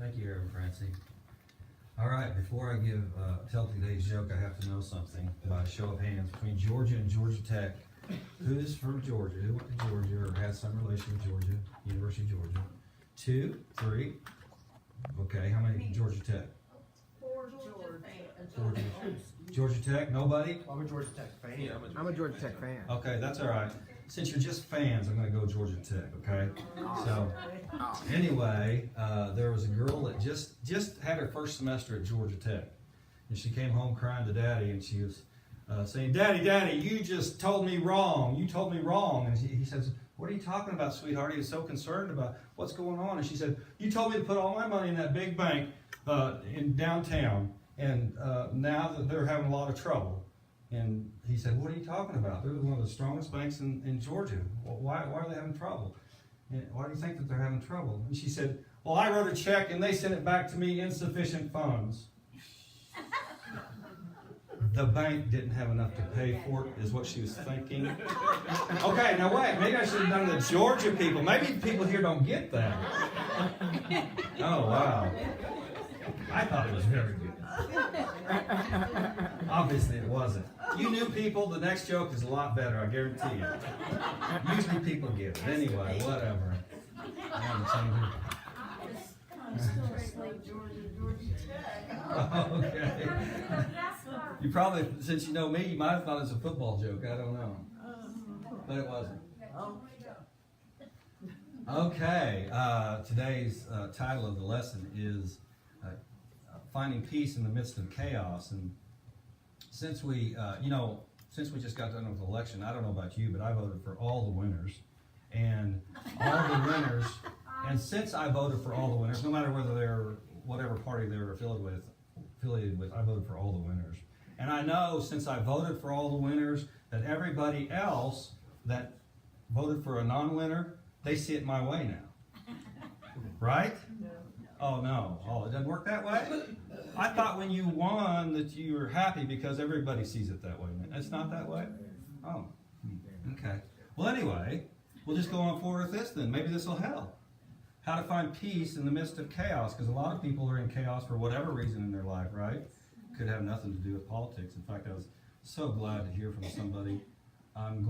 Thank you, Reverend Francie. All right, before I tell today's joke, I have to know something by a show of hands between Georgia and Georgia Tech. Who's from Georgia? Who went to Georgia or has some relation to Georgia, University of Georgia? 2, 3. Okay, how many from Georgia Tech? 4 Georgia Tech, nobody? I'm a Georgia Tech fan. Yeah, I'm a Georgia Tech fan. Okay, that's all right. Since you're just fans, I'm going to go Georgia Tech, okay? So, anyway, there was a girl that just had her first semester at Georgia Tech. And she came home crying to Daddy, and she was saying, Daddy, you just told me wrong. You told me wrong. And he says, what are you talking about, sweetheart? He was so concerned about what's going on. And she said, you told me to put all my money in that big bank in downtown, and now that they're having a lot of trouble. And he said, what are you talking about? They're one of the strongest banks in Georgia. Why are they having trouble? And why do you think that they're having trouble? And she said, well, I wrote a check and they sent it back to me, insufficient funds. The bank didn't have enough to pay for it, is what she was thinking. Okay, now wait, maybe I should have done the Georgia people. Maybe people here don't get that. Oh, wow. I thought it was very good. Obviously it wasn't. You new people, the next joke is a lot better, I guarantee you. Usually people get it. Anyway, whatever. I'm still Georgia Tech. Okay. You probably, since you know me, you might have thought it was a football joke. I don't know. But it wasn't. Okay. Today's title of the lesson is Finding Peace in the Midst of Chaos. And since we just got done with the election, I don't know about you, but I voted for all the winners. And all the winners, and since I voted for all the winners, no matter whether they're whatever party they were affiliated with, I voted for all the winners. And I know since I voted for all the winners that everybody else that voted for a non-winner, they see it my way now. Right? Oh no. Oh, it doesn't work that way? I thought when you won that you were happy because everybody sees it that way. It's not that way? Oh. Okay. Well, anyway, we'll just go on forward with this then. Maybe this will help. How to find peace in the midst of chaos, because a lot of people are in chaos for whatever reason in their life, right? Could have nothing to do with politics. In fact, I was so glad to hear from somebody. I'm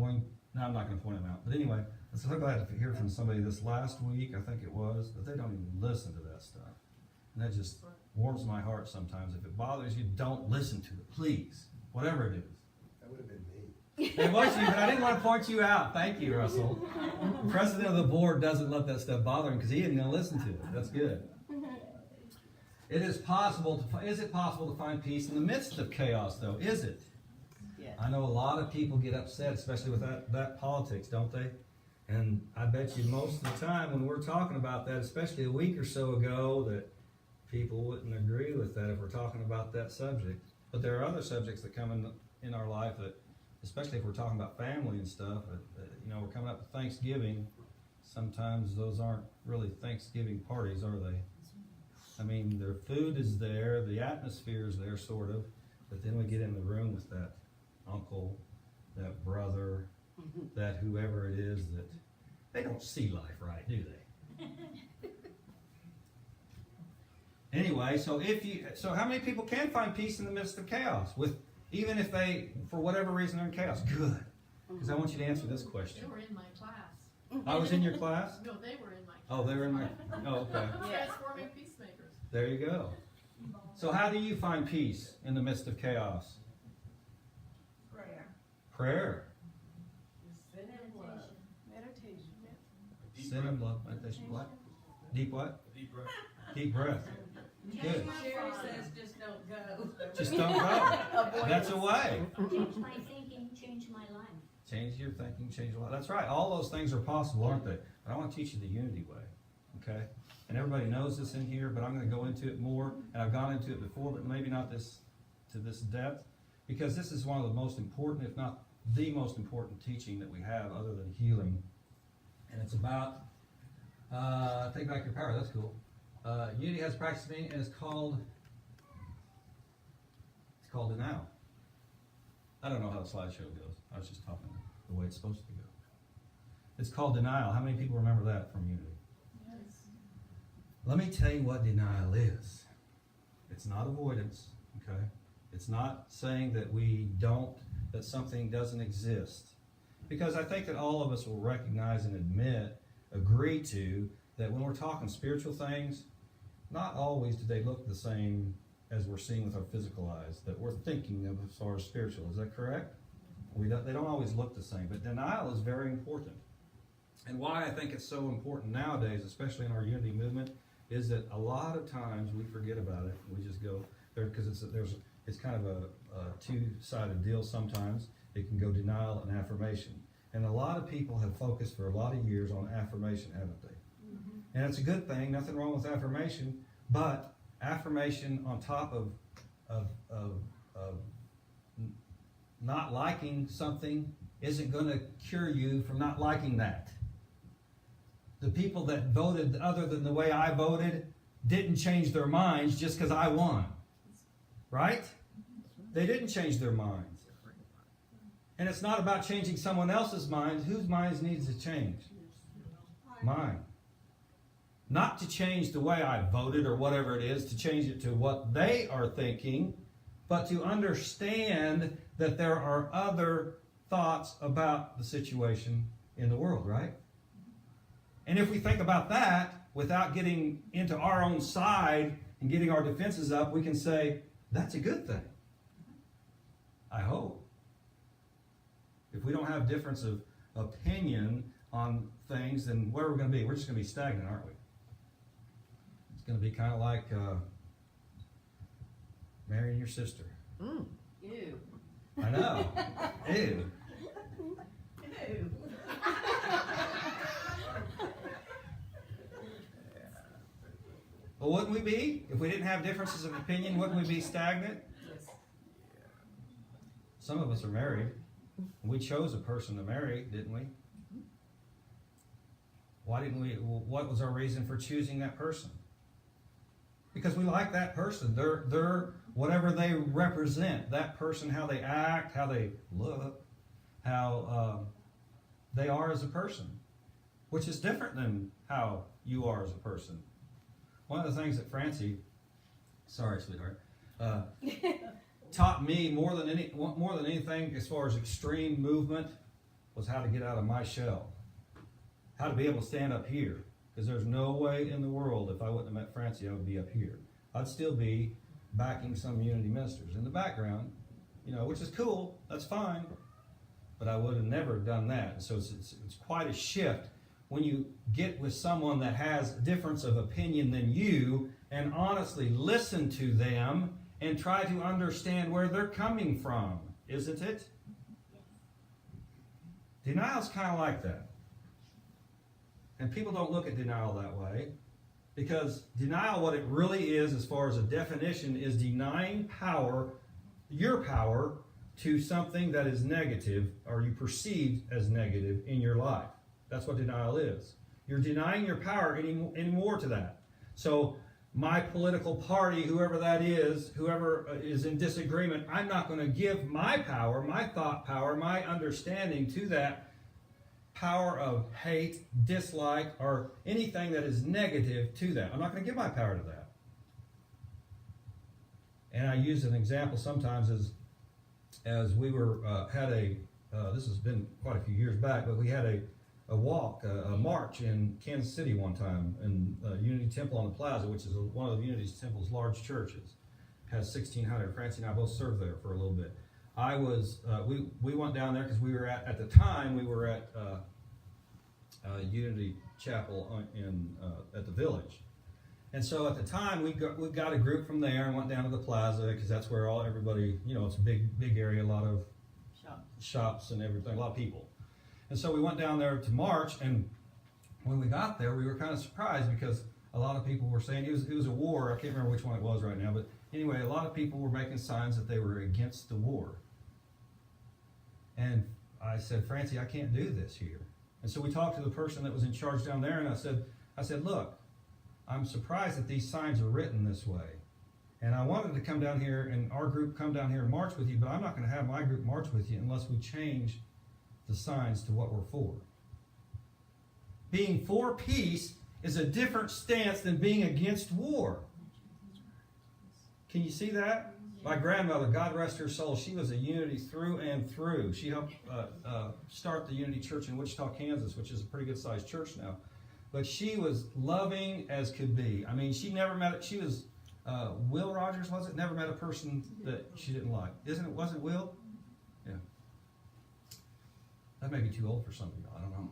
not going to point them out. But anyway, I'm so glad to hear from somebody this last week, I think it was, that they don't even listen to that stuff. And that just warms my heart sometimes. If it bothers you, don't listen to it, please. Whatever it is. That would have been me. It was you, but I didn't want to point you out. Thank you, Russell. The president of the board doesn't let that stuff bother him because he isn't going to listen to it. That's good. Is it possible to find peace in the midst of chaos, though? Is it? Yeah. I know a lot of people get upset, especially with that politics, don't they? And I bet you most of the time when we're talking about that, especially a week or so ago, that people wouldn't agree with that if we're talking about that subject. But there are other subjects that come in our life that, especially if we're talking about family and stuff, we're coming up with Thanksgiving. Sometimes those aren't really Thanksgiving parties, are they? I mean, their food is there, the atmosphere is there, sort of, but then we get in the room with that uncle, that brother, that whoever it is that they don't see life right, do they? Anyway, so how many people can find peace in the midst of chaos? Even if they, for whatever reason, are in chaos? Good. Because I want you to answer this question. They were in my class. I was in your class? No, they were in my class. Oh, they were in my, oh, okay. Transforming peacemakers. There you go. So how do you find peace in the midst of chaos? Prayer. Prayer. Sin and blood. Meditation. Sin and blood. Meditation. What? Deep what? Deep breath. Deep breath. Good. Sherry says just don't go. Just don't go. That's a way. Change my thinking, change my life. Change your thinking, change your life. That's right. All those things are possible, aren't they? But I want to teach you the unity way. Okay? And everybody knows this in here, but I'm going to go into it more. And I've gone into it before, but maybe not to this depth. Because this is one of the most important, if not the most important teaching that we have other than healing. And it's about take back your power. That's cool. Unity has practice meaning, and it's called denial. I don't know how the slideshow goes. I was just talking the way it's supposed to go. It's called denial. How many people remember that from Unity? Yes. Let me tell you what denial is. It's not avoidance, okay? It's not saying that something doesn't exist. Because I think that all of us will recognize and agree to, that when we're talking spiritual things, not always do they look the same as we're seeing with our physical eyes, that we're thinking of as far as spiritual. Is that correct? They don't always look the same, but denial is very important. And why I think it's so important nowadays, especially in our unity movement, is that a lot of times we forget about it. We just go there because it's kind of a two-sided deal sometimes. It can go denial and affirmation. And a lot of people have focused for a lot of years on affirmation, haven't they? Mm-hmm. And it's a good thing, nothing wrong with affirmation, but affirmation on top of not liking something isn't going to cure you from not liking that. The people that voted other than the way I voted didn't change their minds just because I won. Right? They didn't change their minds. And it's not about changing someone else's mind. Whose minds needs to change? Mine. Not to change the way I voted or whatever it is, to change it to what they are thinking, but to understand that there are other thoughts about the situation in the world, right? And if we think about that without getting into our own side and getting our defenses up, we can say, that's a good thing. I hope. If we don't have difference of opinion on things, then where are we going to be? We're just going to be stagnant, aren't we? It's going to be kind of like marrying your sister. Ew. I know. Ew. Ew. Well, wouldn't we be? If we didn't have differences of opinion, wouldn't we be stagnant? Yes. Some of us are married. We chose a person to marry, didn't we? Why didn't we? What was our reason for choosing that person? Because we like that person. They're whatever they represent. That person, how they act, how they look, how they are as a person, which is different than how you are as a person. One of the things that Francie, sorry, sweetheart, taught me more than anything as far as extreme movement was how to get out of my shell. How to be able to stand up here. Because there's no way in the world, if I wouldn't have met Francie, I would be up here. I'd still be backing some unity ministers in the background, which is cool, that's fine. But I would have never done that. So it's quite a shift when you get with someone that has a difference of opinion than you and honestly listen to them and try to understand where they're coming from, isn't it? Denial's kind of like that. And people don't look at denial that way, because denial, what it really is as far as a definition, is denying power, your power, to something that is negative or you perceive as negative in your life. That's what denial is. You're denying your power anymore to that. So my political party, whoever that is, whoever is in disagreement, I'm not going to give my power, my thought power, my understanding to that power of hate, dislike, or anything that is negative to that. I'm not going to give my power to that. And I use an example sometimes as we were this has been quite a few years back, but we had a walk, a march in Kansas City one time in Unity Temple on the Plaza, which is one of Unity Temple's large churches. It has 1,600. Francie and I both served there for a little bit. We went down there because we were at the time we were at Unity Chapel at the Village, and so at the time we got a group from there and went down to the Plaza because that's where everybody, it's a big area, a lot of shops and everything, a lot of people, and so we went down there to march. And when we got there, we were kind of surprised because a lot of people were saying it was a war. I can't remember which one it was right now, but anyway, a lot of people were making signs that they were against the war. And I said, Francie, I can't do this here. And so we talked to the person that was in charge down there, and I said, look, I'm surprised that these signs are written this way. And I wanted to come down here and our group come down here and march with you, but I'm not going to have my group march with you unless we change the signs to what we're for. Being for peace is a different stance than being against war. Can you see that? My grandmother, God rest her soul, she was a unity through and through. She helped start the Unity Church in Wichita, Kansas, which is a pretty good sized church now. But she was loving as could be. I mean, she never met, she was, Will Rogers, was it? Never met a person that she didn't like. Wasn't Will? Yeah. That may be too old for some people, I don't know.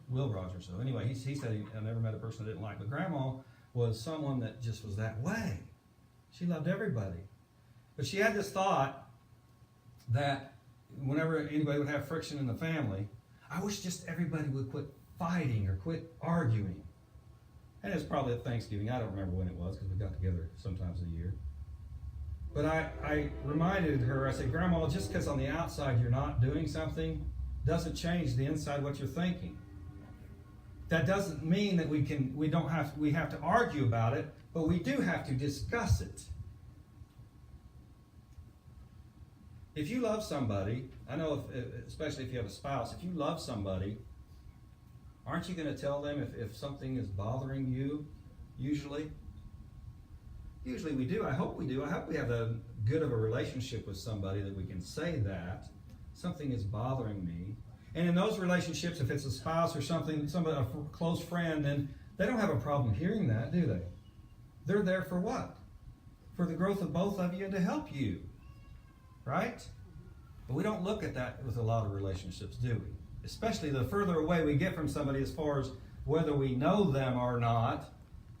Will Rogers, so anyway, he said he never met a person that didn't like. But Grandma was someone that just was that way. She loved everybody. But she had this thought that whenever anybody would have friction in the family, I wish just everybody would quit fighting or quit arguing. And it's probably at Thanksgiving. I don't remember when it was because we got together sometimes a year. But I reminded her, I said, Grandma, just because on the outside you're not doing something doesn't change the inside what you're thinking. That doesn't mean that we have to argue about it, but we do have to discuss it. If you love somebody, I know, especially if you have a spouse, if you love somebody, aren't you going to tell them if something is bothering you, usually? Usually we do. I hope we do. I hope we have a good of a relationship with somebody that we can say that. Something is bothering me. And in those relationships, if it's a spouse or something, a close friend, then they don't have a problem hearing that, do they? They're there for what? For the growth of both of you and to help you. Right? But we don't look at that with a lot of relationships, do we? Especially the further away we get from somebody as far as whether we know them or not,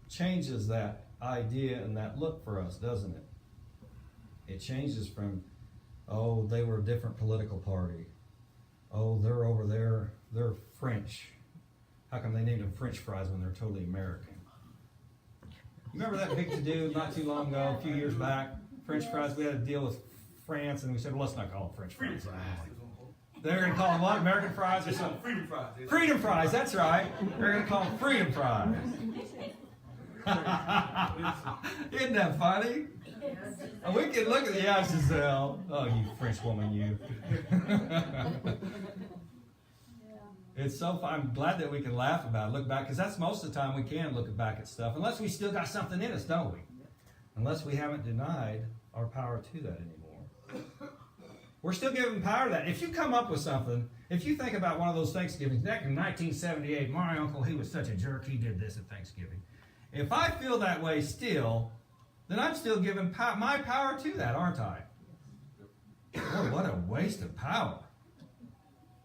changes that idea and that look for us, doesn't it? It changes from, oh, they were a different political party. Oh, they're over there, they're French. How come they named them French fries when they're totally American? You remember that big to-do not too long ago, a few years back? French fries, we had to deal with France, and we said, well, let's not call them French fries. They're going to call them what? American fries or something? Freedom fries. Freedom fries, that's right. They're going to call them freedom fries. Isn't that funny? We can look at the eyes and say, oh, you French woman, you. It's so fun. I'm glad that we can laugh about it, look back, because that's most of the time we can look back at stuff, unless we still got something in us, don't we? Unless we haven't denied our power to that anymore. We're still giving power to that. If you come up with something, if you think about one of those Thanksgivings, back in 1978, my uncle, he was such a jerk, he did this at Thanksgiving. If I feel that way still, then I'm still giving my power to that, aren't I? Boy, what a waste of power.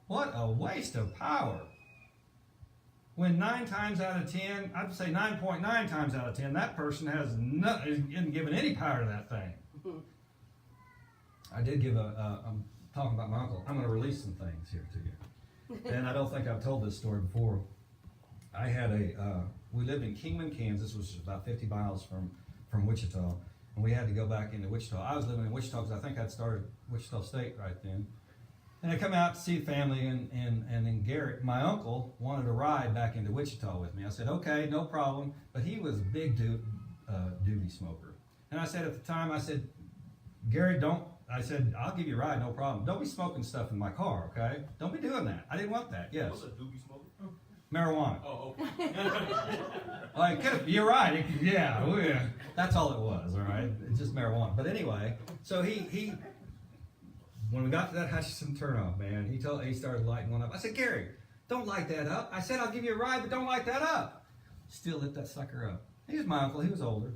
What a waste of power. When 9 times out of 10, I'd say 9.9 times out of 10, that person isn't given any power to that thing. I did give I'm talking about my uncle. I'm going to release some things here to you. And I don't think I've told this story before. I had we lived in Kingman, Kansas, which is about 50 miles from Wichita. And we had to go back into Wichita. I was living in Wichita because I think I'd started Wichita State right then. And I come out to see the family, and then Garrett, my uncle, wanted to ride back into Wichita with me. I said, okay, no problem. But he was a big doobie smoker. And I said at the time, I said, Gary, I said, I'll give you a ride, no problem. Don't be smoking stuff in my car, okay? Don't be doing that. I didn't want that, yes. What's a doobie smoker? Marijuana. Oh, okay. Like, you're right. Yeah. That's all it was, all right? It's just marijuana. But anyway, so he when we got to that Hutchinson turnoff, man, he started lighting one up. I said, Gary, don't light that up. I said, I'll give you a ride, but don't light that up. Still lit that sucker up. He was my uncle. He was older.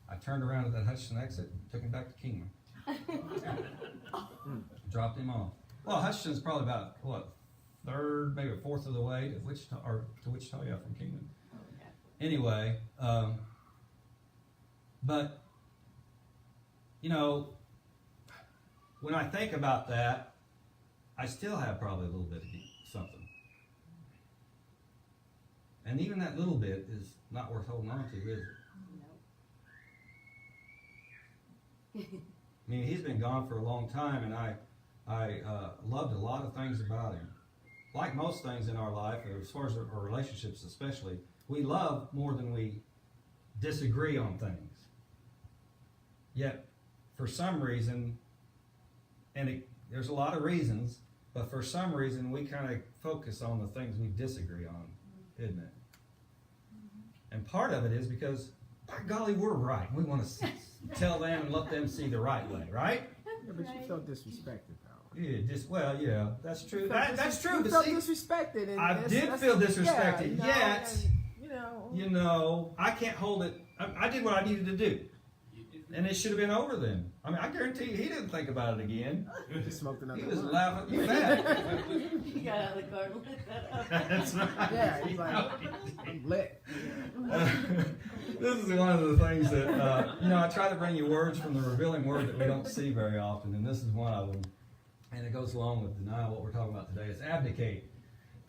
I turned around at that Hutchinson exit, took him back to Kingman. Dropped him off. Well, Hutchinson's probably about, what, third, maybe a fourth of the way to Wichita, yeah, from Kingman. Anyway, but, you know, when I think about that, I still have probably a little bit of something. And even that little bit is not worth holding on to, is it? I mean, he's been gone for a long time, and I loved a lot of things about him. Like most things in our life, as far as our relationships especially, we love more than we disagree on things. Yet, for some reason, there's a lot of reasons, but for some reason we kind of focus on the things we disagree on, isn't it? And part of it is because, by golly, we're right. We want to tell them and let them see the right way, right? Yeah, but you felt disrespected, though. Yeah, yeah, that's true. That's true. You But felt see, disrespected. And I did that's, feel disrespected, yeah, yet, and, you know, I can't hold it. I did what I needed to do. And it should have been over then. I mean, I guarantee you, he didn't think about it again. just smoked another He was one. laughing. You bet. You got out of the car and lit that up. That's right. Yeah, he's like, I'm lit. This is one of the things that, you know, I try to bring you words from the revealing word that we don't see very often, and this is one of them. And it goes along with denial, what we're talking about today. It's abdicate,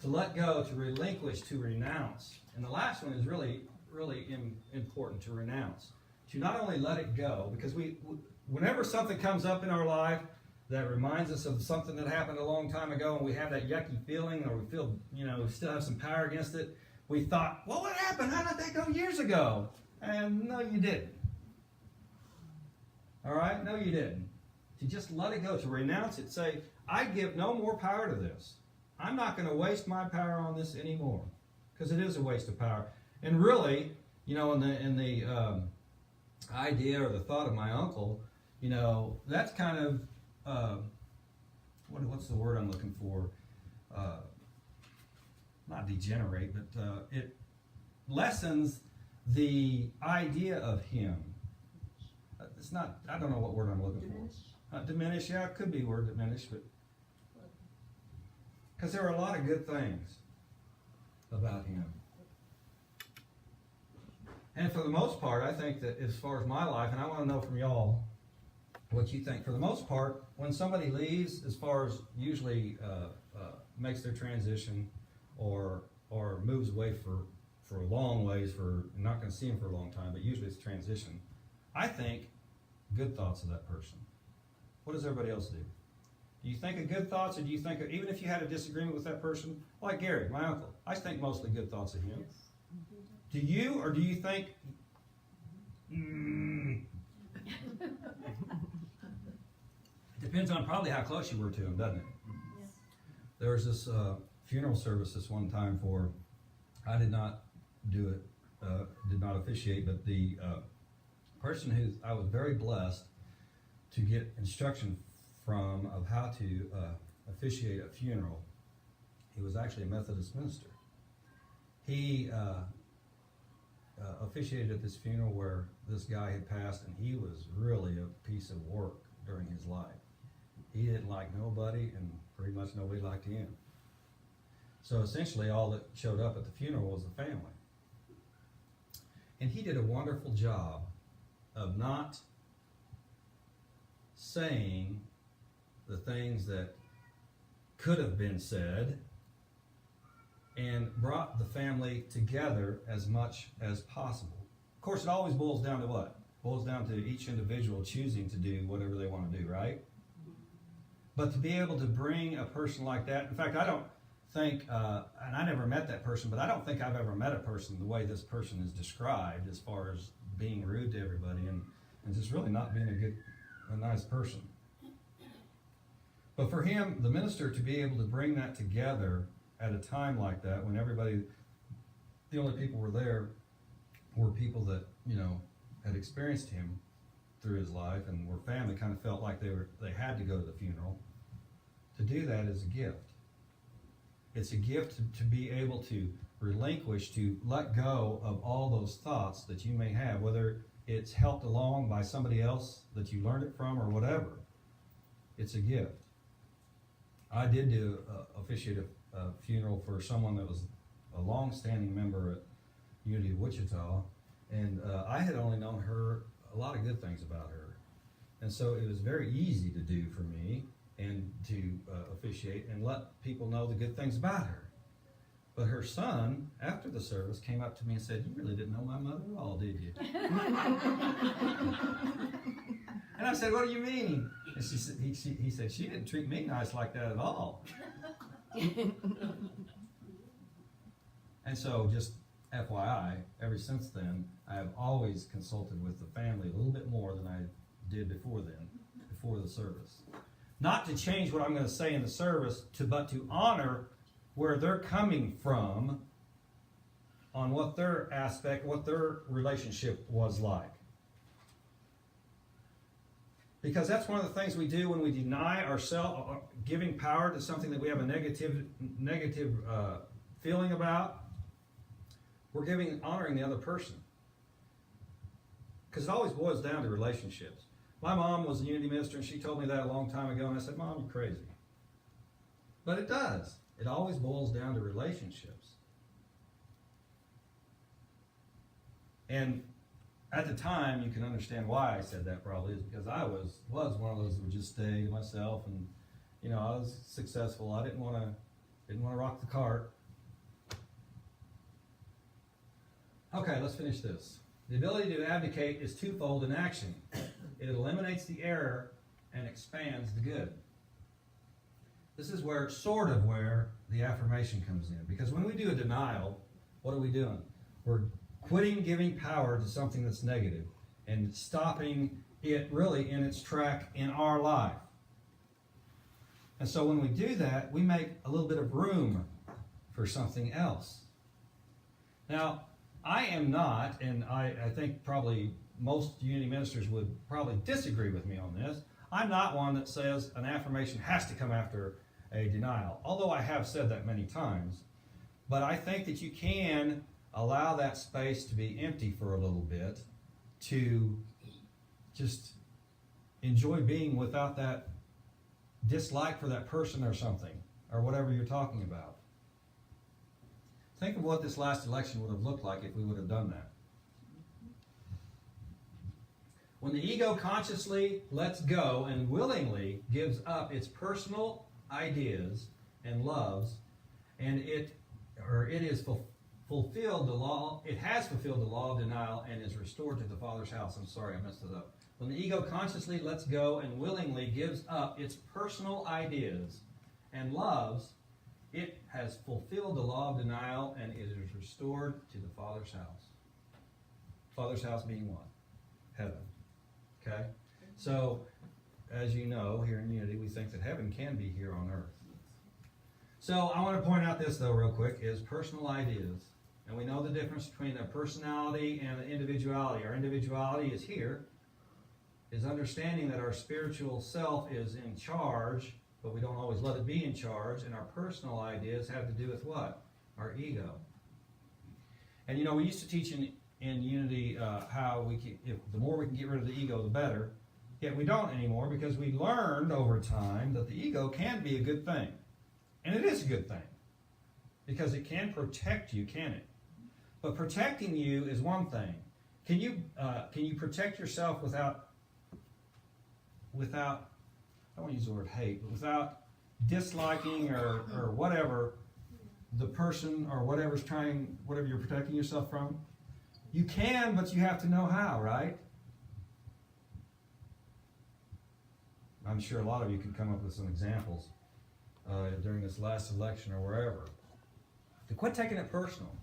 to let go, to relinquish, to renounce. And the last one is really important, to renounce. To not only let it go, because whenever something comes up in our life that reminds us of something that happened a long time ago, and we have that yucky feeling, or we feel, you know, we still have some power against it, we thought, well, what happened? How did that go years ago? And no, you didn't. All right? No, you didn't. To just let it go, to renounce it, say, I give no more power to this. I'm not going to waste my power on this anymore, because it is a waste of power. And really, you know, in the idea or the thought of my uncle, you know, that's kind of what's the word I'm looking for? Not degenerate, but it lessens the idea of him. It's not. I don't know what word I'm looking for. Diminish. Yeah, it could be word diminish, but because there are a lot of good things about him. And for the most part, I think that as far as my life, and I want to know from y'all what you think. For the most part, when somebody leaves, as far as usually makes their transition or moves away for a long ways, for you're not going to see them for a long time, but usually it's transition. I think good thoughts of that person. What does everybody else do? Do you think of good thoughts, or do you think of, even if you had a disagreement with that person, like Gary, my uncle, I think mostly good thoughts of him. Do you, or do you think, depends on probably how close you were to him, doesn't it? Yes. There was this funeral service this one time for, I did not do it, did not officiate, but the person who I was very blessed to get instruction from of how to officiate a funeral. He was actually a Methodist minister. He officiated at this funeral where this guy had passed, and he was really a piece of work during his life. He didn't like nobody, and pretty much nobody liked him. So essentially all that showed up at the funeral was the family. And he did a wonderful job of not saying the things that could have been said, and brought the family together as much as possible. Of course, it always boils down to what? Boils down to each individual choosing to do whatever they want to do, right? But to be able to bring a person like that, in fact, I don't think, and I never met that person, but I don't think I've ever met a person the way this person is described, as far as being rude to everybody and just really not being a nice person. But for him, the minister, to be able to bring that together at a time like that, when everybody, the only people were there were people that, you know, had experienced him through his life and were family, kind of felt like they had to go to the funeral. To do that is a gift. It's a gift to be able to relinquish, to let go of all those thoughts that you may have, whether it's helped along by somebody else that you learned it from or whatever. It's a gift. I did officiate a funeral for someone that was a long-standing member at Unity of Wichita, and I had only known her, a lot of good things about her. And so it was very easy to do for me and to officiate and let people know the good things about her. But her son, after the service, came up to me and said, "You really didn't know my mother at all, did you?" And I said, "What do you mean?" And he said, "She didn't treat me nice like that at all." And so, just FYI, ever since then, I have always consulted with the family a little bit more than I did before then, before the service. Not to change what I'm going to say in the service, but to honor where they're coming from on what their aspect, what their relationship was like. Because that's one of the things we do when we deny ourselves, giving power to something that we have a negative feeling about. We're honoring the other person. Because it always boils down to relationships. My mom was a unity minister, and she told me that a long time ago, and I said, Mom, you're crazy. But it does. It always boils down to relationships. And at the time, you can understand why I said that probably, is because I was one of those that would just stay to myself, and I was successful. I didn't want to rock the cart. Okay, let's finish this. The ability to abdicate is twofold in action. It eliminates the error and expands the good. This is where the affirmation comes in. Because when we do a denial, what are we doing? We're quitting giving power to something that's negative and stopping it really in its track in our life. And so when we do that, we make a little bit of room for something else. Now, I am not, and I think probably most unity ministers would probably disagree with me on this, I'm not one that says an affirmation has to come after a denial, although I have said that many times. But I think that you can allow that space to be empty for a little bit to just enjoy being without that dislike for that person or something, or whatever you're talking about. Think of what this last election would have looked like if we would have done that. When the ego consciously lets go and willingly gives up its personal ideas and loves, and it has fulfilled the law of denial and is restored to the Father's house. I'm sorry, I messed it up. When the ego consciously lets go and willingly gives up its personal ideas and loves, it has fulfilled the law of denial and it is restored to the Father's house. Father's house being what? Heaven. Okay? So, as you know, here in Unity, we think that heaven can be here on earth. So, I want to point out this, though, real quick, is personal ideas. And we know the difference between a personality and an individuality. Our individuality is here, is understanding that our spiritual self is in charge, but we don't always let it be in charge. And our personal ideas have to do with what? Our ego. And we used to teach in Unity how the more we can get rid of the ego, the better. Yet we don't anymore because we learned over time that the ego can be a good thing. And it is a good thing. Because it can protect you, can it? But protecting you is one thing. Can you protect yourself without I don't want to use the word hate, but without disliking or whatever the person or whatever you're protecting yourself from? You can, but you have to know how, right? I'm sure a lot of you can come up with some examples during this last election or wherever. To quit taking it personal.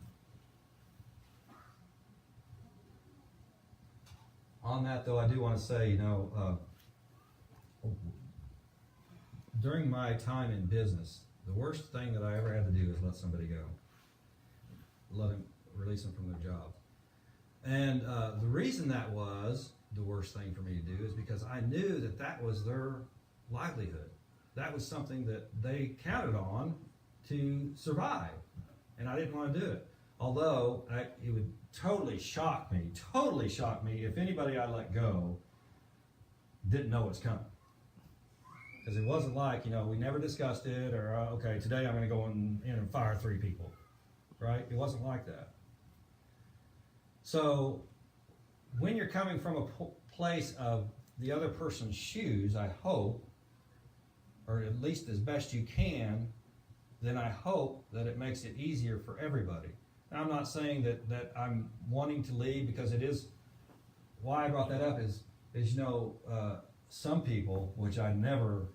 On that, though, I do want to say, during my time in business, the worst thing that I ever had to do is let somebody go. Release them from their job. And the reason that was the worst thing for me to do is because I knew that was their livelihood. That was something that they counted on to survive. And I didn't want to do it. Although it would totally shock me if anybody I let go didn't know what's coming. Because it wasn't like, we never discussed it, or, okay, today I'm going to go in and fire 3 people. Right? It wasn't like that. So, when you're coming from a place of the other person's shoes, I hope, or at least as best you can, then I hope that it makes it easier for everybody. Now, I'm not saying that I'm wanting to leave, because it is, why I brought that up is some people, which I never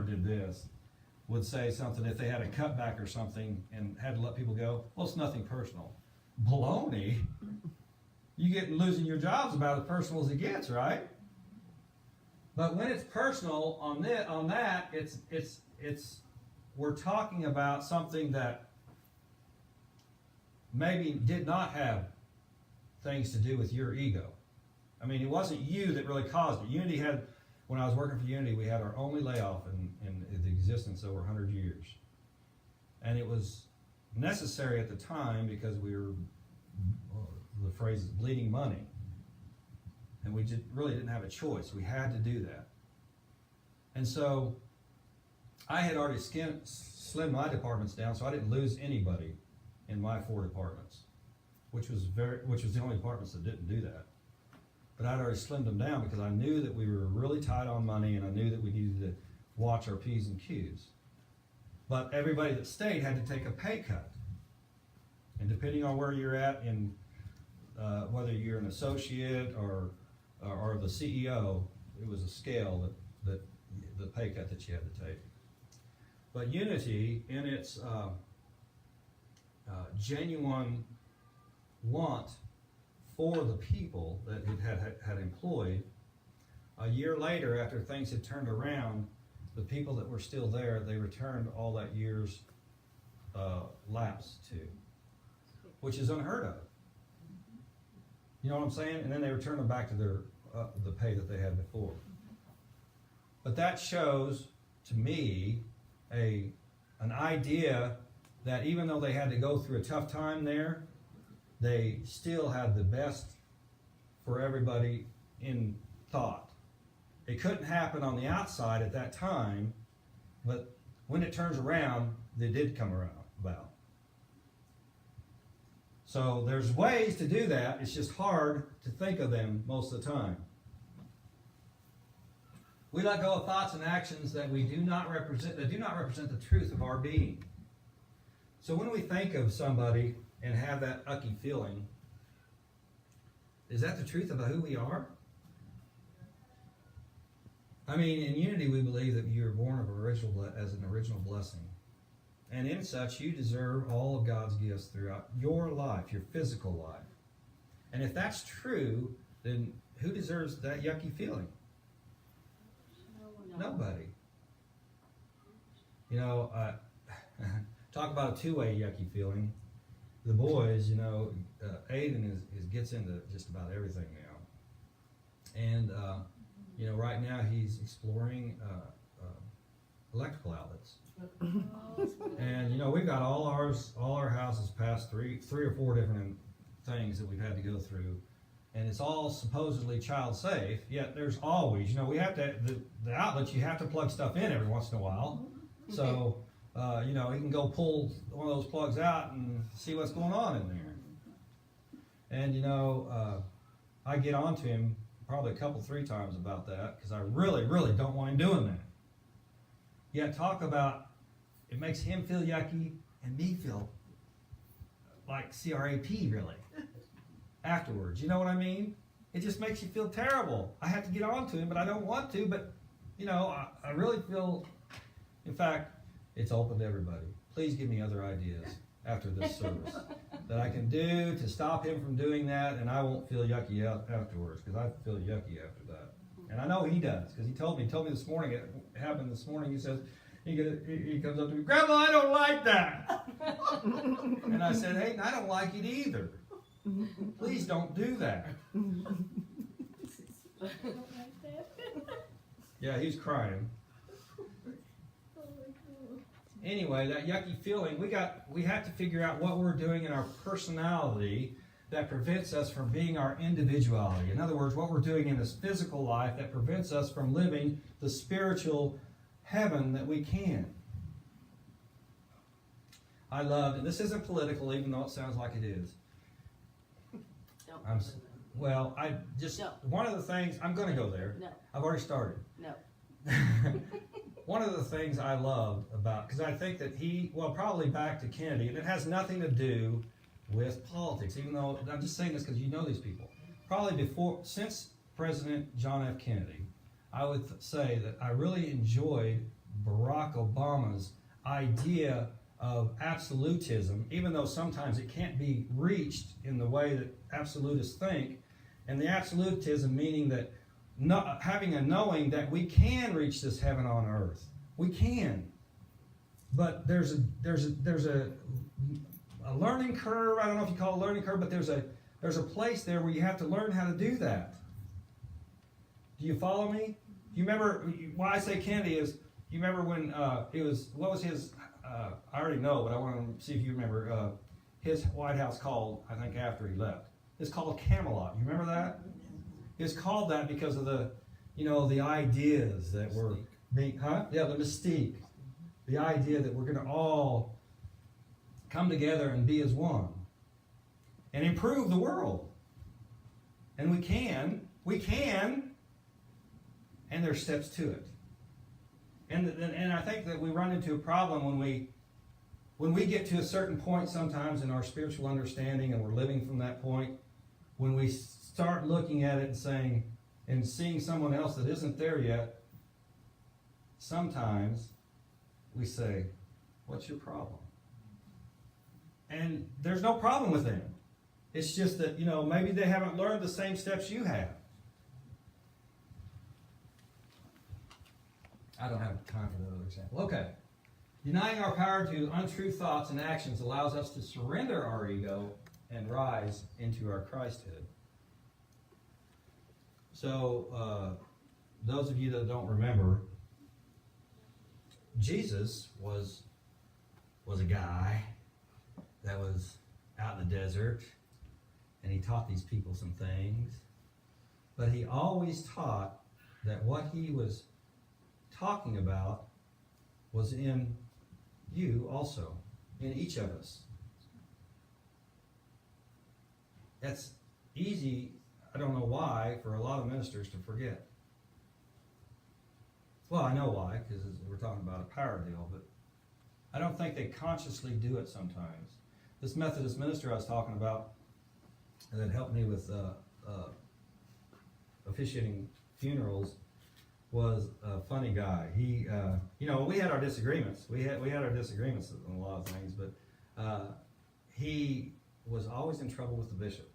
did this, would say something if they had a cutback or something and had to let people go. Well, it's nothing personal. Baloney. You get losing your job's about as personal as it gets, right? But when it's personal on that, it's we're talking about something that maybe did not have things to do with your ego. I mean, it wasn't you that really caused it. Unity had, when I was working for Unity, we had our only layoff in the existence over 100 years. And it was necessary at the time because we were, well, the phrase is bleeding money. And we just really didn't have a choice. We had to do that. And so I had already slimmed my departments down, so I didn't lose anybody in my 4 departments, which was the only departments that didn't do that. But I'd already slimmed them down because I knew that we were really tight on money, and I knew that we needed to watch our P's and Q's. But everybody that stayed had to take a pay cut. And depending on where you're at in whether you're an associate or the CEO, it was a scale that the pay cut that you had to take. But Unity, in its genuine want for the people that it had employed, a year later, after things had turned around, the people that were still there, they returned all that year's lapse to, which is unheard of. You know what I'm saying? And then they returned them back to their the pay that they had before. But that shows, to me, an idea that even though they had to go through a tough time there, they still had the best for everybody in thought. It couldn't happen on the outside at that time, but when it turns around, they did come around about. So there's ways to do that. It's just hard to think of them most of the time. We let go of thoughts and actions that do not represent the truth of our being. So when we think of somebody and have that ucky feeling, is that the truth about who we are? I mean, in Unity, we believe that you are born as an original blessing. And in such, you deserve all of God's gifts throughout your life, your physical life. And if that's true, then who deserves that yucky feeling? No. Nobody. You know, talk about a two-way yucky feeling. The boys, you know, Aiden gets into just about everything now. And, you know, right now he's exploring electrical outlets. And, you know, we've got all our houses past three or four different things that we've had to go through. And it's all supposedly child safe, yet there's always, you know, we have to, the outlets, you have to plug stuff in every once in a while. So, you know, he can go pull one of those plugs out and see what's going on in there. And, you know, I get on to him probably 3 times about that because I really, really don't want him doing that. Yet talk about, it makes him feel yucky and me feel like CRAP really afterwards. You know what I mean? It just makes you feel terrible. I have to get on to him, but I don't want to. But, you know, I really feel, in fact, it's open to everybody. Please give me other ideas after this service that I can do to stop him from doing that, and I won't feel yucky afterwards, because I feel yucky after that. And I know he does, because he told me this morning, it happened this morning, he says, he comes up to me, Grandma, I don't like that. And I said, hey, I don't like it either. Please don't do that. Yeah, he's crying. Anyway, that yucky feeling, we have to figure out what we're doing in our personality that prevents us from being our individuality. In other words, what we're doing in this physical life that prevents us from living the spiritual heaven that we can. I love, and this isn't political, even though it sounds like it is. No. One of the things, I'm going to go there. No. I've already started. No. One of the things I loved about, because I think that probably back to Kennedy, and it has nothing to do with politics, even though, I'm just saying this because you know these people. Probably since President John F. Kennedy, I would say that I really enjoyed Barack Obama's idea of absolutism, even though sometimes it can't be reached in the way that absolutists think, and the absolutism meaning that having a knowing that we can reach this heaven on earth. We can. But there's a a learning curve. I don't know if you call it a learning curve, but there's a place there where you have to learn how to do that. Do you follow me? You remember why I say Kennedy is, you remember when it was, what was his, I already know, but I want to see if you remember, his White House called, I think after he left. It's called Camelot. You remember that? It's called that because of the, the ideas that were being, yeah, the mystique. The idea that we're going to all come together and be as one. And improve the world. And we can, and there's steps to it. And I think that we run into a problem when we get to a certain point sometimes in our spiritual understanding and we're living from that point, when we start looking at it and saying, and seeing someone else that isn't there yet, sometimes we say, what's your problem? And there's no problem with them. It's just that, maybe they haven't learned the same steps you have. I don't have time for that other example. Okay. Denying our power to untrue thoughts and actions allows us to surrender our ego and rise into our Christhood. So, those of you that don't remember, Jesus was a guy that was out in the desert, and he taught these people some things. But he always taught that what he was talking about was in you also, in each of us. That's easy, I don't know why, for a lot of ministers to forget. Well, I know why, because we're talking about a power deal, but I don't think they consciously do it sometimes. This Methodist minister I was talking about that helped me with officiating funerals was a funny guy. He, we had our disagreements. We had our disagreements on a lot of things, but he was always in trouble with the bishop.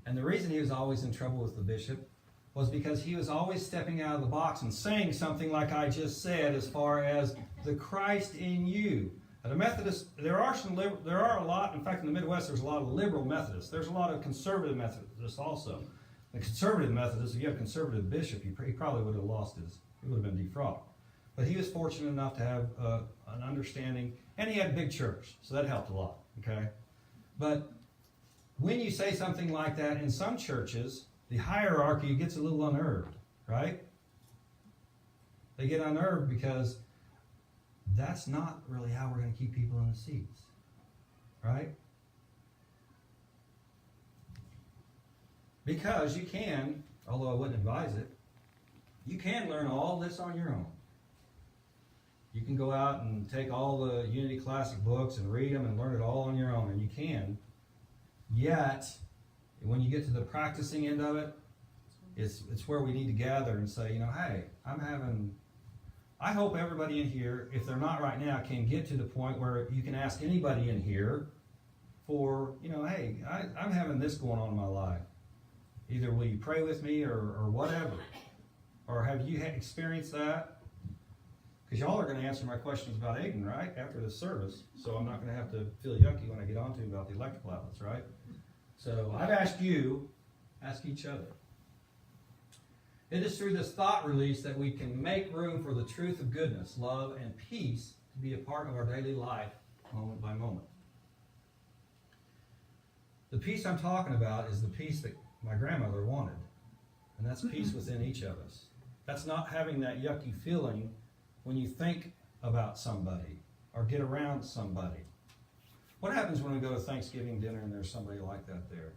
And the reason he was always in trouble with the bishop was because he was always stepping out of the box and saying something like I just said, as far as the Christ in you. At a Methodist, there are a lot. In fact, in the Midwest, there's a lot of liberal Methodists. There's a lot of conservative Methodists also. The conservative Methodist, if you have a conservative bishop, he probably would have lost he would have been defrocked. But he was fortunate enough to have an understanding, and he had a big church, so that helped a lot. Okay, but when you say something like that in some churches, the hierarchy gets a little unnerved, right? They get unnerved because that's not really how we're going to keep people in the seats, right? Because you can, although I wouldn't advise it, you can learn all this on your own. You can go out and take all the Unity Classic books and read them and learn it all on your own, and you can. Yet, when you get to the practicing end of it, it's where we need to gather and say, hey, I hope everybody in here, if they're not right now, can get to the point where you can ask anybody in here for, hey, I'm having this going on in my life. Either will you pray with me or whatever? Or have you experienced that? Because y'all are going to answer my questions about Aiden, right? After the service. So I'm not going to have to feel yucky when I get on to about the electrical outlets, right? So I've asked you, ask each other. It is through this thought release that we can make room for the truth of goodness, love, and peace to be a part of our daily life, moment by moment. The peace I'm talking about is the peace that my grandmother wanted. And that's peace within each of us. That's not having that yucky feeling when you think about somebody or get around somebody. What happens when we go to Thanksgiving dinner and there's somebody like that there?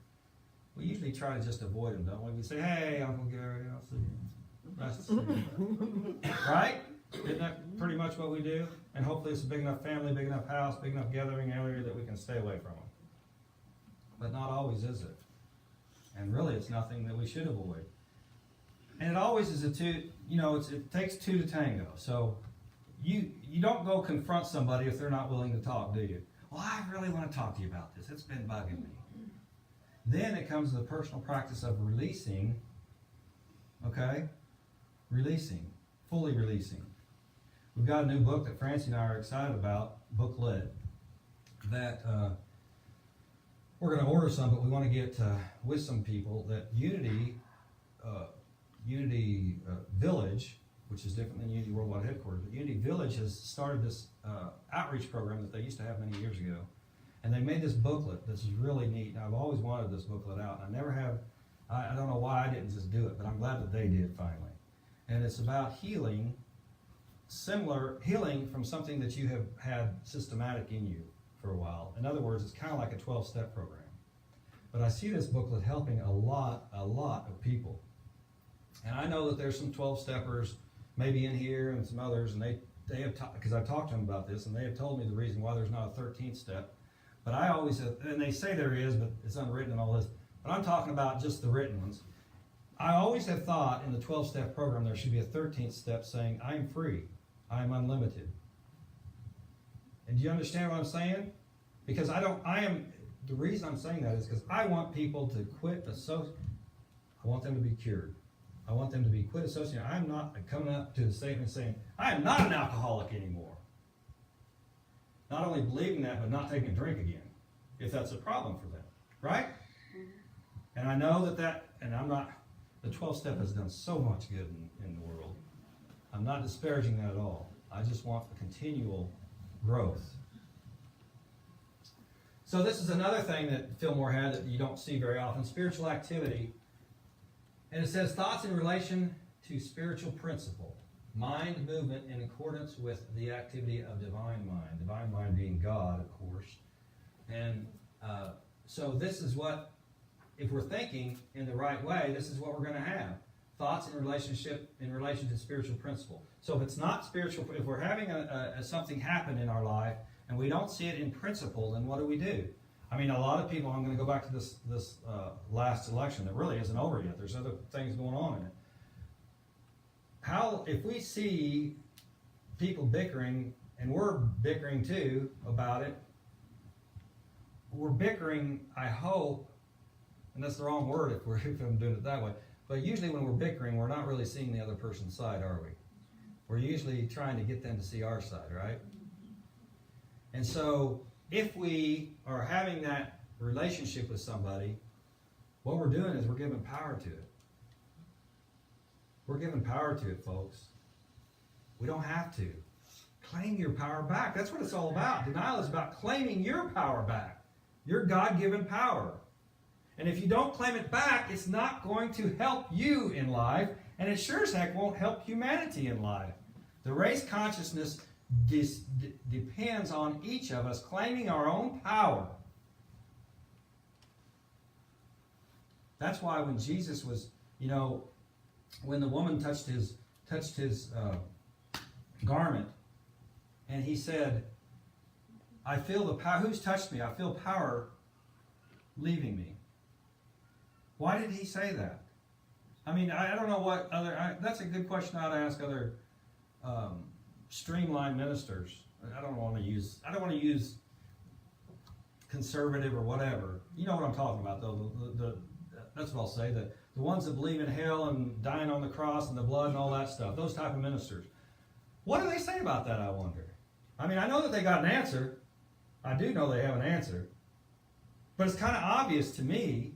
We usually try to just avoid them, don't we? We say, hey, Uncle Gary, I'll see you. Nice to see you. Right? Isn't that pretty much what we do? And hopefully it's a big enough family, big enough house, big enough gathering area that we can stay away from them. But not always is it. And really, it's nothing that we should avoid. And it always is it takes two to tango. So you don't go confront somebody if they're not willing to talk, do you? Well, I really want to talk to you about this. It's been bugging me. Then it comes to the personal practice of releasing, okay? Releasing, fully releasing. We've got a new book that Francie and I are excited about, booklet. that we're going to order some, but we want to get with some people that Unity Village, which is different than Unity Worldwide Headquarters, but Unity Village has started this outreach program that they used to have many years ago. And they made this booklet. This is really neat. Now, I've always wanted this booklet out. I never have, I don't know why I didn't just do it, but I'm glad that they did finally. And it's about healing, healing from something that you have had systematic in you for a while. In other words, it's kind of like a 12-step program. But I see this booklet helping a lot of people. And I know that there's some 12-steppers maybe in here and some others, and they have, because I've talked to them about this, and they have told me the reason why there's not a 13th step. But I always have, and they say there is, but it's unwritten and all this. But I'm talking about just the written ones. I always have thought in the 12-step program there should be a 13th step saying, I'm free, I'm unlimited. And do you understand what I'm saying? Because the reason I'm saying that is because I want people to quit I want them to be cured. I want them to be quit associating. I'm not coming up to the statement saying, I am not an alcoholic anymore. Not only believing that, but not taking a drink again, if that's a problem for them, right? And I know and I'm not, the 12-step has done so much good in the world. I'm not disparaging that at all. I just want a continual growth. So this is another thing that Fillmore had that you don't see very often, spiritual activity. And it says thoughts in relation to spiritual principle. Mind movement in accordance with the activity of divine mind. Divine mind being God, of course. And so this is what, if we're thinking in the right way, this is what we're going to have. Thoughts in relation to spiritual principle. So if it's not spiritual, if we're having something happen in our life and we don't see it in principle, then what do? I mean, a lot of people, I'm going to go back to this last election that really isn't over yet. There's other things going on in it. If we see people bickering, and we're bickering too about it, we're bickering, I hope, and that's the wrong word if I'm doing it that way, but usually when we're bickering, we're not really seeing the other person's side, are we? We're usually trying to get them to see our side, right? And so, if we are having that relationship with somebody, what we're doing is we're giving power to it. We're giving power to it, folks. We don't have to. Claim your power back. That's what it's all about. Denial is about claiming your power back. Your God-given power. And if you don't claim it back, it's not going to help you in life, and it sure as heck won't help humanity in life. The race consciousness depends on each of us claiming our own power. That's why when Jesus was, when the woman touched his garment, and he said, I feel the power, who's touched me? I feel power leaving me. Why did he say that? I mean, I don't know what that's a good question I ought to ask other streamlined ministers. I don't want to use conservative or whatever. You know what I'm talking about, though. That's what I'll say. The ones that believe in hell and dying on the cross and the blood and all that stuff. Those type of ministers. What do they say about that, I wonder? I mean, I know that they got an answer. I do know they have an answer. But it's kind of obvious to me.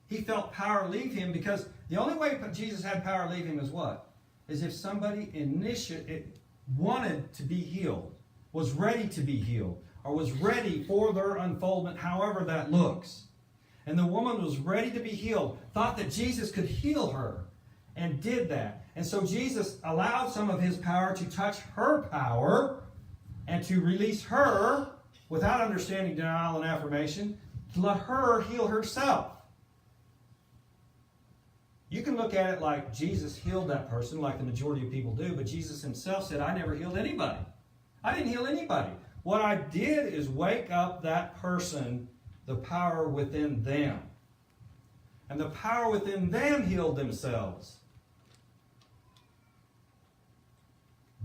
He felt power leave him because the only way Jesus had power leave him is what? Is if somebody wanted to be healed, was ready to be healed, or was ready for their unfoldment, however that looks. And the woman was ready to be healed, thought that Jesus could heal her, and did that. And so Jesus allowed some of his power to touch her power and to release her without understanding denial and affirmation, to let her heal herself. You can look at it like Jesus healed that person, like the majority of people do, but Jesus himself said, I never healed anybody. I didn't heal anybody. What I did is wake up that person, the power within them. And the power within them healed themselves.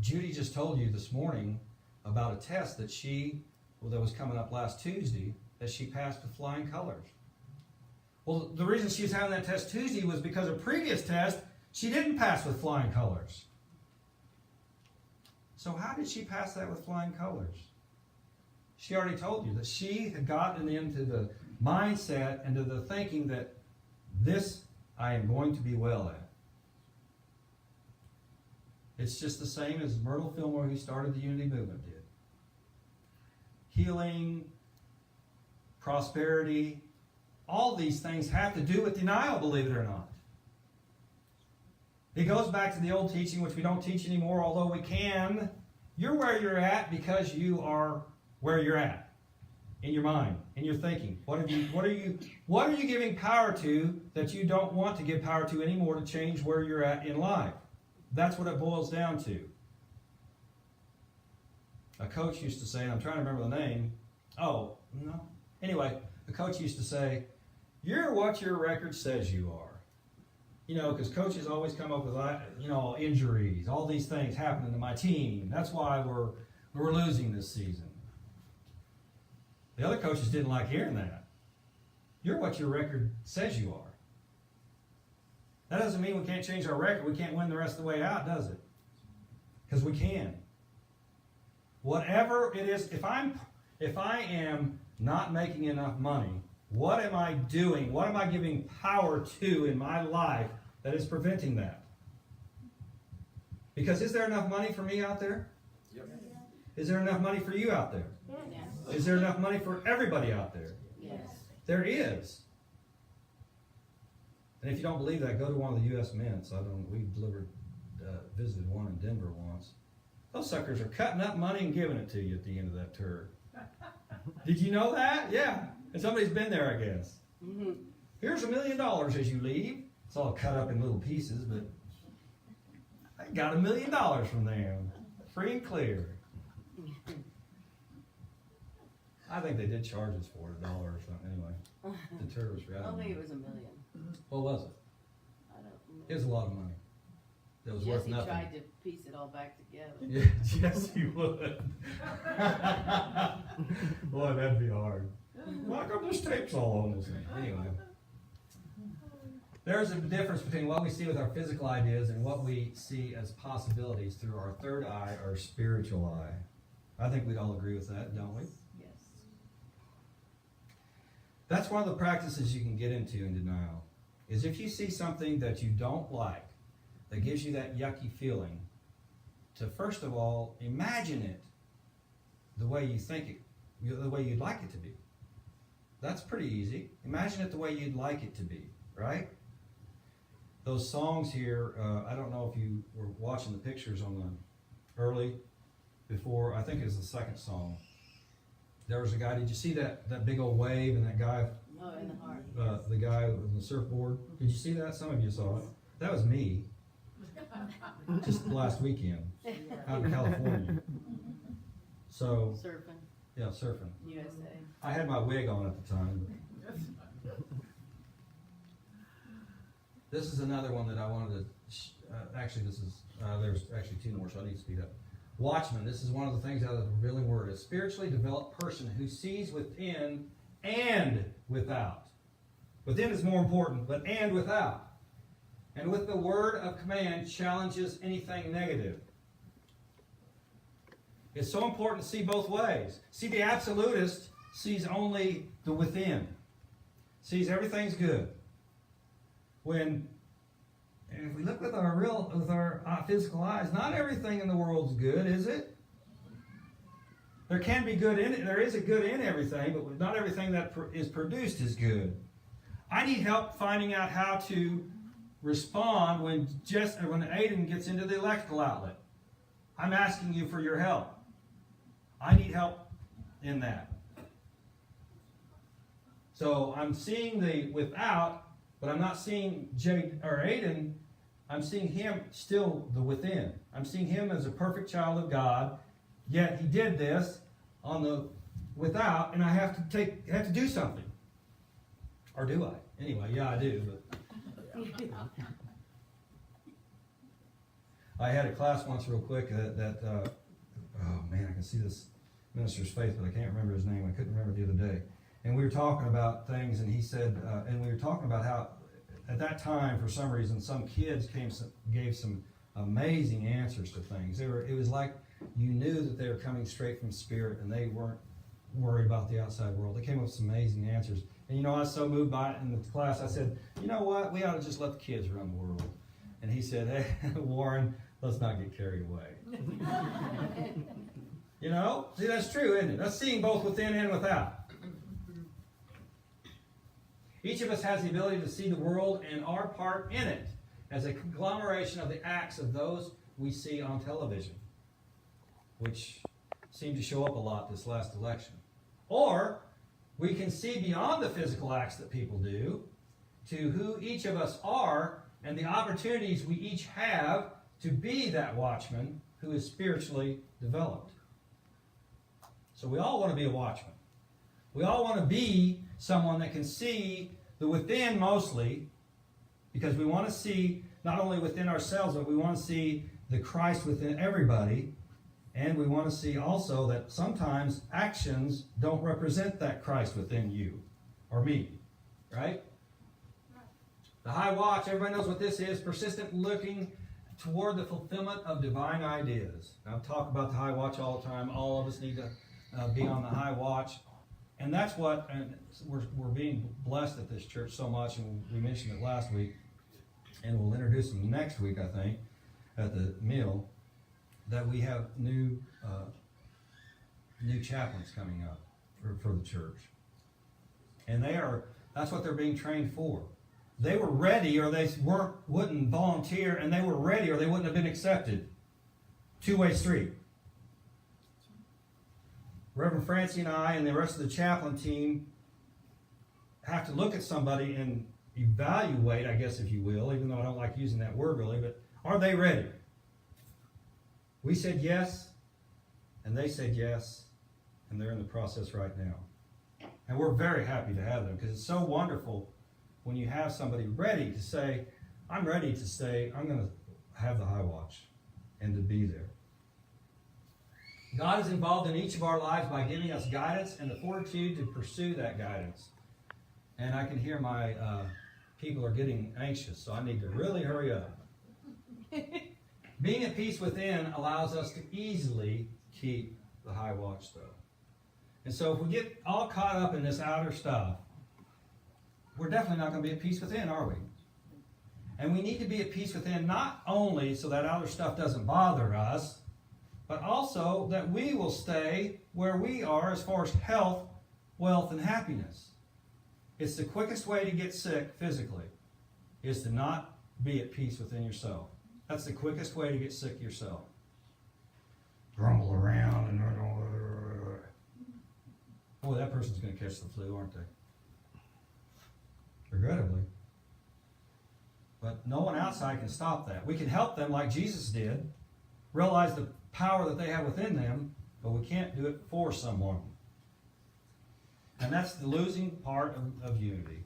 Judy just told you this morning about a test that that was coming up last Tuesday, that she passed with flying colors. Well, the reason she was having that test Tuesday was because a previous test, she didn't pass with flying colors. So how did she pass that with flying colors? She already told you that she had gotten into the mindset and to the thinking that this I am going to be well at. It's just the same as Myrtle Fillmore, who started the Unity Movement, did. Healing, prosperity, all these things have to do with denial, believe it or not. It goes back to the old teaching, which we don't teach anymore, although we can. You're where you're at because you are where you're at in your mind, in your thinking. What are you giving power to that you don't want to give power to anymore to change where you're at in life? That's what it boils down to. A coach used to say, and I'm trying to remember the name. Oh, no. Anyway, the coach used to say, "You're what your record says you are." You know, because coaches always come up with, injuries, all these things happening to my team. That's why we're losing this season. The other coaches didn't like hearing that. You're what your record says you are. That doesn't mean we can't change our record. We can't win the rest of the way out, does it? Because we can. Whatever it is, if I am not making enough money, what am I doing? What am I giving power to in my life that is preventing that? Because is there enough money for me out there? Yep. Is there enough money for you out there? Yes. Is there enough money for everybody out there? Yes. There is. And if you don't believe that, go to one of the U.S. mints. We visited one in Denver once. Those suckers are cutting up money and giving it to you at the end of that tour. Did you know that? Yeah. And somebody's been there, I guess. Mm-hmm. Here's $1 million as you leave. It's all cut up in little pieces, but I got $1 million from them. Free and clear. I think they did charge us for it, $1 or something. Anyway, the tour was I don't think it was $1 million. What was it? I don't know. It was a lot of money. It was worth Jesse nothing. tried to piece it all back together. Yeah, yes, he would. Boy, that'd be hard. Why come this tape's all on this thing? Anyway. There's a difference between what we see with our physical ideas and what we see as possibilities through our third eye, our spiritual eye. I think we'd all agree with that, don't we? Yes. That's one of the practices you can get into in denial, is if you see something that you don't like, that gives you that yucky feeling, to first of all, imagine it the way you think it, the way you'd like it to be. That's pretty easy. Imagine it the way you'd like it to be, right? Those songs here, I don't know if you were watching the pictures on the early, before, I think it was the second song. There was a guy, did you see that big old wave and that guy, Oh, in the heart. the guy on the surfboard? Did you see that? Some of you saw it. That was me, just last weekend, out in California. So, Surfing, yeah, surfing. USA. I had my wig on at the time. This is another one that I wanted to, there's actually two more, so I need to speed up. Watchman, this is one of the things out of the revealing word. A spiritually developed person who sees within and without. Within is more important, but and without. And with the word of command challenges anything negative. It's so important to see both ways. See, the absolutist sees only the within. Sees everything's good. And if we look with our physical eyes, not everything in the world's good, is it? There can be good in it. There is a good in everything, but not everything that is produced is good. I need help finding out how to respond when Aiden gets into the electrical outlet. I'm asking you for your help. I need help in that. So I'm seeing the without, but I'm not seeing Aiden. I'm seeing him still the within. I'm seeing him as a perfect child of God. Yet he did this on the without, and I have to do something. Or do I? Anyway, yeah, I do. But I had a class once, real quick, oh man, I can see this minister's face, but I can't remember his name. I couldn't remember the other day. And we were talking about things, and he said, and we were talking about how, at that time, for some reason, some kids gave some amazing answers to things. It was like you knew that they were coming straight from Spirit, and they weren't worried about the outside world. They came up with some amazing answers. And you know, I was so moved by it in the class, I said, you know what, we ought to just let the kids run the world. And he said, hey, Warren, let's not get carried away. You know, see, that's true, isn't it? That's seeing both within and without. Each of us has the ability to see the world and our part in it as a conglomeration of the acts of those we see on television, which seemed to show up a lot this last election. Or we can see beyond the physical acts that people do to who each of us are and the opportunities we each have to be that watchman who is spiritually developed. So we all want to be a watchman. We all want to be someone that can see the within mostly, because we want to see not only within ourselves, but we want to see the Christ within everybody. And we want to see also that sometimes actions don't represent that Christ within you or me, right? The high watch, everybody knows what this is, persistent looking toward the fulfillment of divine ideas. Now, I talk about the high watch all the time. All of us need to be on the high watch. And that's what, and we're being blessed at this church so much, and we mentioned it last week, and we'll introduce them next week, I think, at the meal, that we have new chaplains coming up for the church. And that's what they're being trained for. They were ready, or they wouldn't volunteer, and they were ready, or they wouldn't have been accepted. Two-way street. Reverend Francie and I and the rest of the chaplain team have to look at somebody and evaluate, I guess, if you will, even though I don't like using that word really, but are they ready? We said yes, and they said yes, and they're in the process right now. And we're very happy to have them, because it's so wonderful when you have somebody ready to say, I'm ready to stay, I'm going to have the high watch, and to be there. God is involved in each of our lives by giving us guidance and the fortitude to pursue that guidance. And I can hear my people are getting anxious, so I need to really hurry up. Being at peace within allows us to easily keep the high watch, though. And so if we get all caught up in this outer stuff, we're definitely not going to be at peace within, are we? And we need to be at peace within not only so that outer stuff doesn't bother us, but also that we will stay where we are as far as health, wealth, and happiness. It's the quickest way to get sick physically, is to not be at peace within yourself. That's the quickest way to get sick yourself. Grumble around and boy, that person's going to catch the flu, aren't they? Regrettably. But no one outside can stop that. We can help them like Jesus did, realize the power that they have within them, but we can't do it for someone. And that's the losing part of unity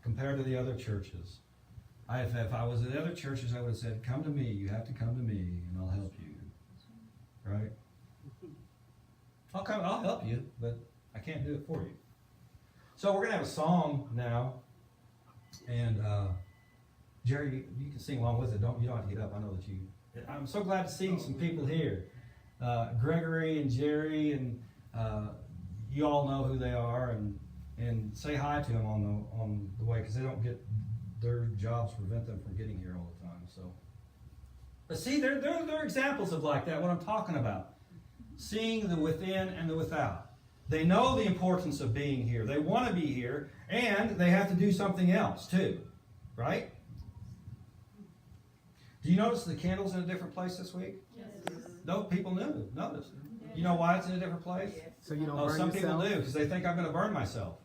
compared to the other churches. If I was at the other churches, I would have said, come to me, you have to come to me, and I'll help you. Right? I'll help you, but I can't do it for you. So we're going to have a song now, and Jerry, you can sing along with it. You don't have to get up. I know that you. I'm so glad to see some people here. Gregory and Jerry, and you all know who they are, and say hi to them on the way, because they don't get their jobs prevent them from getting here all the time. So, but see, they're examples of like that. What I'm talking about, seeing the within and the without. They know the importance of being here. They want to be here, and they have to do something else too, right? Do you notice the candle's in a different place this week? Yes. No, people noticed. You know why it's in a different place? So you don't Oh, burn some yourself? people do, because they think I'm going to burn myself.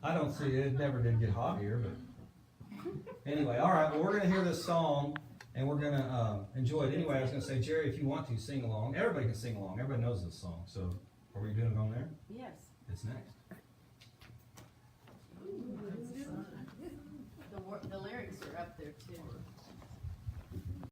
I don't see it. It never did get hot here, but anyway, all right. Well, we're going to hear this song, and we're going to enjoy it. Anyway, I was going to say, Jerry, if you want to sing along, everybody can sing along. Everybody knows this song. So, are we doing it on there? Yes. It's next.